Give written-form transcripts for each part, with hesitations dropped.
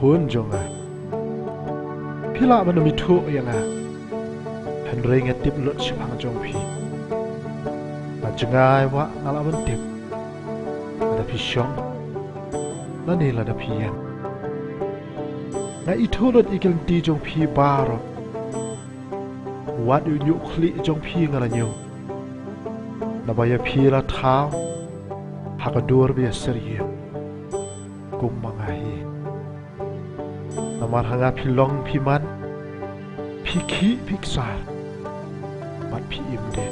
khôn jong à pila man mi thu yang à han rei nge tip lot si phang jong phi ma jangai wa ngala ban tip ada phi shong na ni la da phi yan na I thu lot ikil ti jong phi ba ro wat yu nyu khli jong phi ngala nyu na ba ya phi la thao ha ka dur bi seriye kum mangai na mar hanga phi long phi man phi khi phi sa bat phi im de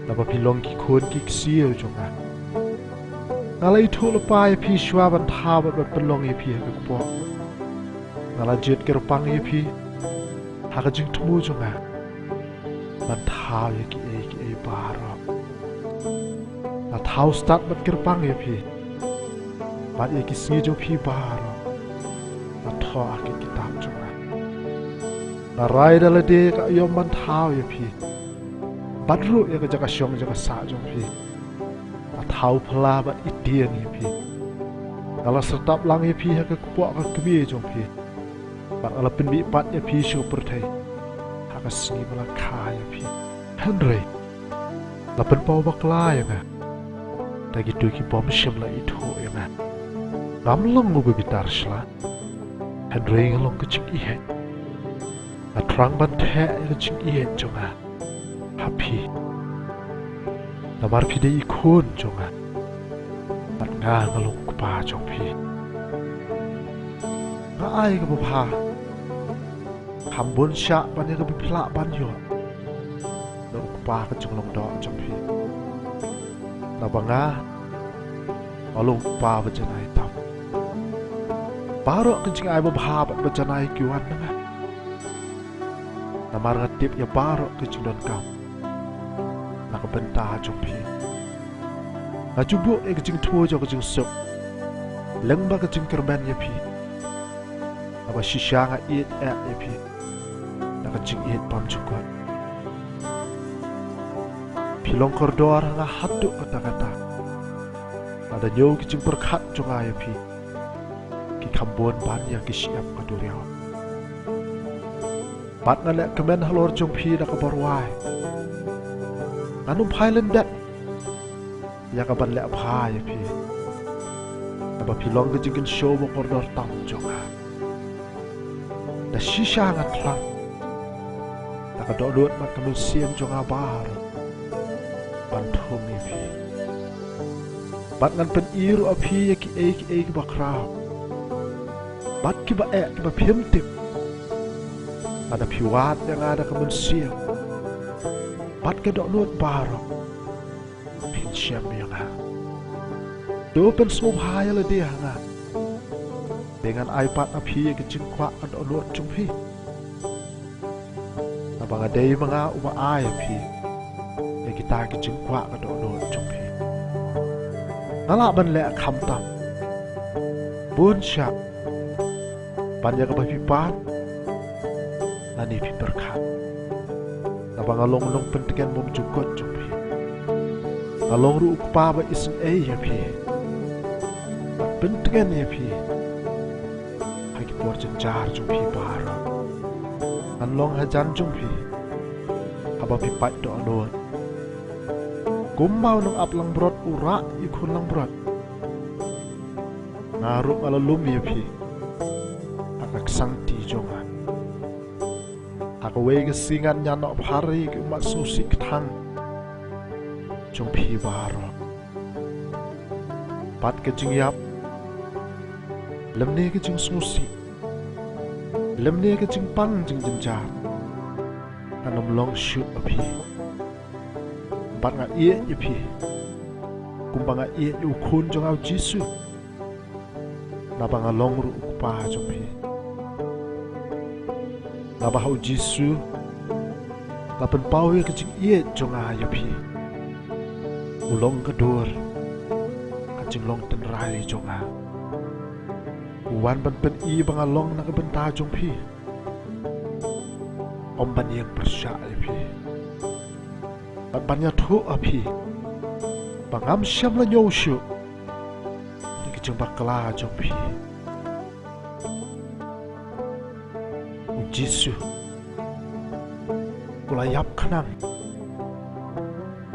na ba phi long ki khon ki siêu jong a ngalai thu la pa ya phi shwa ban tha ba ban long ya phi ka po ngala jet ker pang ya phi ha ka jing thu jong a ban tha ya ki e ba ro na thau start bat ker pang ya phi bat ya ki si jo phi ba ro na tho a ki kitab jong a na rai da la de ka yom ban thau ya phi bat ru ya ka jaka shong jaka sa jong phi na thau phla bat itian ya phi ngala start lang ya phi ha ka po ka kbi jong phi bat ala pin bi pat ya phi shu per thai ha ka sni bala kha ya phi han rei la pen pau bak la ya nga ta gi tu ki bom shim la I thu ya nga ngam long mu bi tar shla han rei ngalong ka chik I he na trang ban the ya chik I he jong a happy na mar phi de I khon jong a bat nga ngalong ka pa jong phi na ai ka pa kham bon sha ban ya ka bi phla ban yo na ka pa ka jong long do jong phi na banga along pa ba janai tam paro ka jing ai ba ba janai kyuan na na mar ga tip ya paro ka jing don kam na ka benta jong phi na jubu e ka jing thuo jo ka jing sok leng ba ka jing kerban ya phi na ba shisha nga eat ya phi na ka jing eat pam chukot pilong koridor nga hatu kata-kata ada nyo ki jing perkhat jong ai phi ki khambon ban ya ki siap ka duriao bat na le kemen halor jong phi da ka barwai anu phailen dat ya ka ban le pha ya phi aba pilong ki jing show bo koridor tam jong a da shisha nga tlang da ka do lut mat ka siam jong a bar ban thong ni phi bat ngan pen iru a phi ya ki e ki ba kra bat ki ba ki ba phim tip ada phi wat yang ada ka mun siam bat ka do lut baro phin siam yang ha do pen smu bhaya la dia nga dengan iPad a phi ya ki chin kwa ka do lut chung phi na ba ga dei manga uba ai a phi kita ki jing kwa ka do no chung phi nala ban le kham tam bun sha ban ya ka ba phi pat na ni phi perkha na ba ngalong long pen tiken mom chu kot chung phi ngalong ru pa ba ism e ya phi pen tiken ya phi ha ki por chen jar chung phi par an long ha jan chung phi ha ba phi pat do no kumbau nung ap lang brot ura ikun lang brot ngaruk ala lumi phi akak sang ti jongan akawe ke singan nyano phari ke mat susik thang jong phi baro pat ke jingiap lemne ke jing susi lemne ke jing pang jing jinja anom long shoot phi bat nga ie ye phi kumba nga ie yu khun jong au jisu na ba nga long ru pa jong phi na ba hau jisu na pen pau ye ka jing ie jong a ye phi ulong ka dor ka jing long ten rai jong a wan ban pen I ba nga long na ka ben ta jong phi om ban yang persya ye phi banyak thu api bangam syam la nyo shu ni ki jeng bakla jong phi Jisu kulayap kanang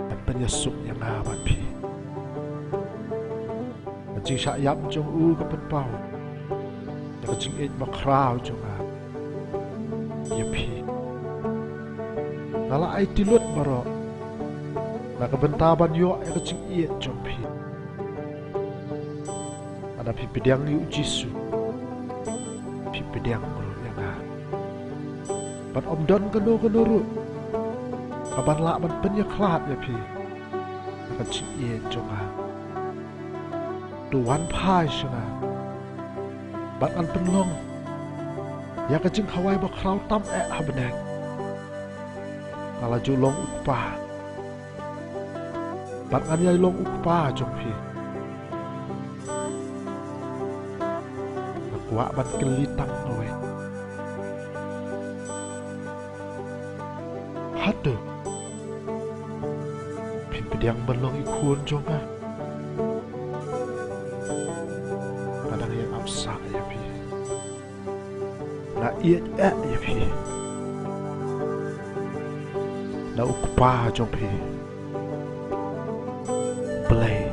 at penyesuk yang amat pi jing syak yap jong u kapan pau yang jing it makrau jong a ya pi nala ai tilut maro na kabentaban yo yang jing it jong pi ada pi pedang yu Jisu pi pedang maro yang a ban om don kano ru kaban la ban penyeklat ya pi yang jing it jong a Tuan pai sana ban an penlong ya kajing hawai bakrau tam habeneng kala julong ukpa ban an yai long ukpa jong pi nakwa ban kelitang noe hatu pimpediang benlong ikun jong a sa ya pi na iet ya pi na ukpa jong pi play